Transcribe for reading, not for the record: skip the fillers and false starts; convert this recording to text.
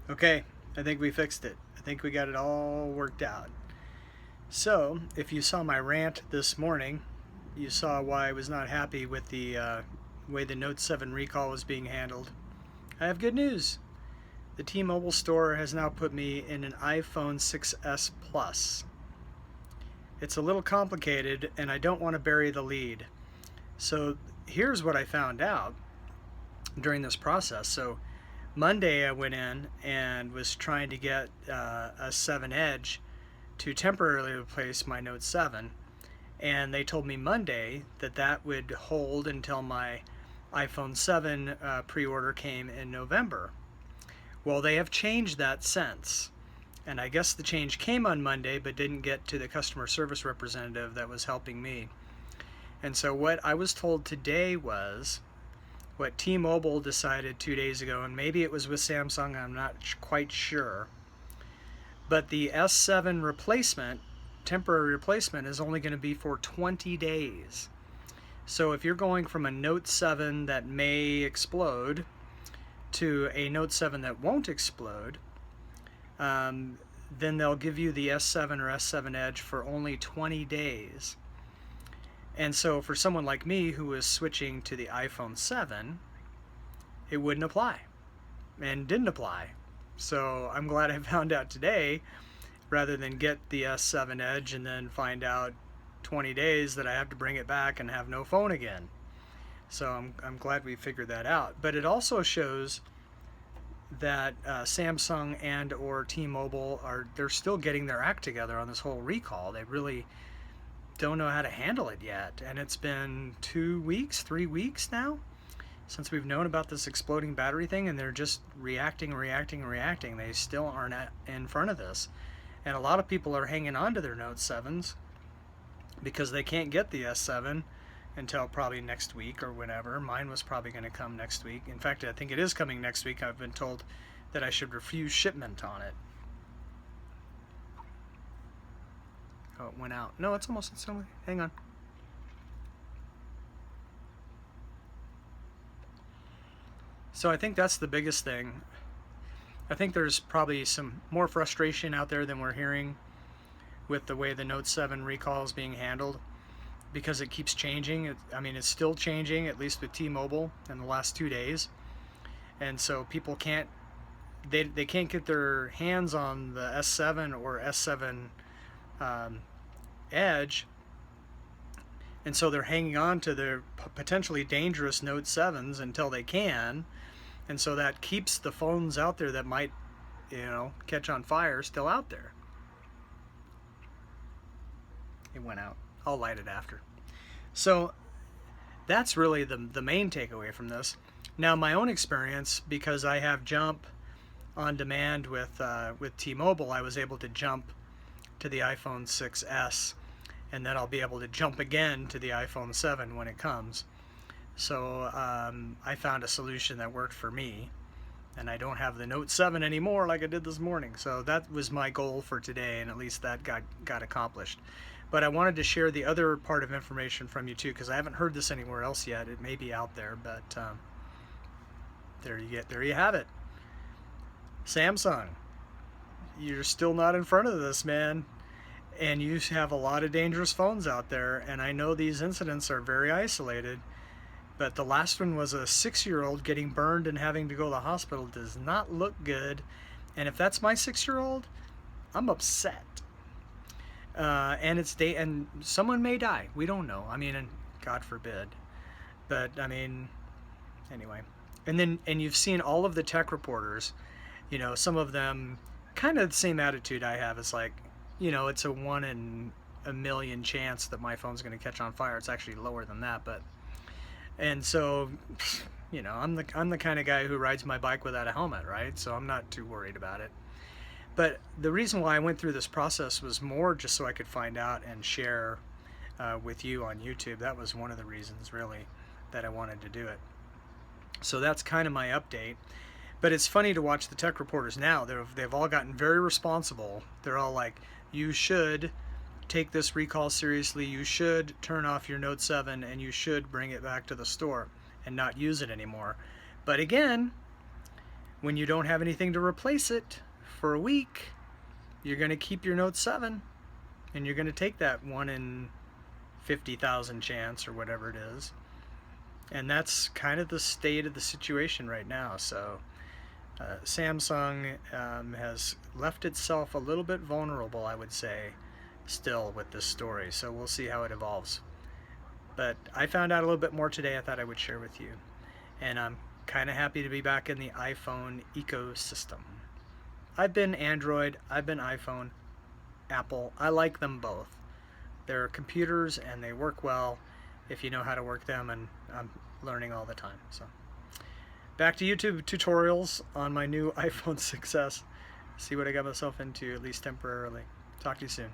Okay, I think we fixed it. I think we got it all worked out. So, if you saw my rant this morning, you saw why I was not happy with the way the Note 7 recall was being handled. I have good news. The T-Mobile store has now put me in an iPhone 6s Plus. It's a little complicated, and I don't want to bury the lead. So, here's what I found out during this process. So, Monday I went in and was trying to get a 7 Edge to temporarily replace my Note 7, and they told me Monday that that would hold until my iPhone 7 pre-order came in November. Well, they have changed that since, and I guess the change came on Monday but didn't get to the customer service representative that was helping me. And so what I was told today was what T-Mobile decided 2 days ago, and maybe it was with Samsung, I'm not quite sure, but the S7 replacement, temporary replacement, is only going to be for 20 days. So if you're going from a Note 7 that may explode to a Note 7 that won't explode, then they'll give you the S7 or S7 Edge for only 20 days. And so for someone like me who is switching to the iPhone 7, it wouldn't apply and didn't apply. So I'm glad I found out today rather than get the S7 Edge and then find out 20 days that I have to bring it back and have no phone again. So I'm glad we figured that out. But it also shows that Samsung and or T-Mobile they're still getting their act together on this whole recall. They really don't know how to handle it yet, and it's been 2 weeks, 3 weeks now since we've known about this exploding battery thing, and they're just reacting. They still aren't in front of this, and a lot of people are hanging on to their Note 7s because they can't get the S7 until probably next week or whenever. Mine was probably going to come next week. In fact, I think it is coming next week. I've been told that I should refuse shipment on it. Oh, it went out. No, it's only, hang on. So I think that's the biggest thing. I think there's probably some more frustration out there than we're hearing with the way the Note 7 recall is being handled, because it keeps changing. It's still changing, at least with T-Mobile in the last 2 days. And so people can't get their hands on the S7 or S7 Edge, and so they're hanging on to their potentially dangerous Note 7s until they can, and so that keeps the phones out there that might, catch on fire still out there. It went out. I'll light it after. So that's really the main takeaway from this. Now, my own experience, because I have Jump on demand with T-Mobile, I was able to jump to the iPhone 6s, and then I'll be able to jump again to the iPhone 7 when it comes. So I found a solution that worked for me, and I don't have the Note 7 anymore like I did this morning. So that was my goal for today, and at least that got accomplished. But I wanted to share the other part of information from you too, because I haven't heard this anywhere else yet. It may be out there, but there you have it. Samsung, you're still not in front of this, man. And you have a lot of dangerous phones out there, and I know these incidents are very isolated, but the last one was a 6-year-old getting burned and having to go to the hospital. Does not look good. And if that's my 6-year-old, I'm upset. And someone may die. We don't know. And God forbid. But anyway. And you've seen all of the tech reporters. Some of them kind of the same attitude I have. It's like, it's a 1 in a million chance that my phone's going to catch on fire. It's actually lower than that, and so, I'm the kind of guy who rides my bike without a helmet, right? So I'm not too worried about it. But the reason why I went through this process was more just so I could find out and share with you on YouTube. That was one of the reasons, really, that I wanted to do it. So that's kind of my update. But it's funny to watch the tech reporters now. They've all gotten very responsible. They're all like, you should take this recall seriously. You should turn off your Note 7, and you should bring it back to the store and not use it anymore. But again, when you don't have anything to replace it for a week, you're going to keep your Note 7 and you're going to take that 1 in 50,000 chance or whatever it is. And that's kind of the state of the situation right now. So Samsung has left itself a little bit vulnerable, I would say, still with this story. So we'll see how it evolves. But I found out a little bit more today I thought I would share with you. And I'm kind of happy to be back in the iPhone ecosystem. I've been Android, I've been iPhone, Apple. I like them both. They're computers and they work well if you know how to work them, and I'm learning all the time. So back to YouTube tutorials on my new iPhone 6s. See what I got myself into, at least temporarily. Talk to you soon.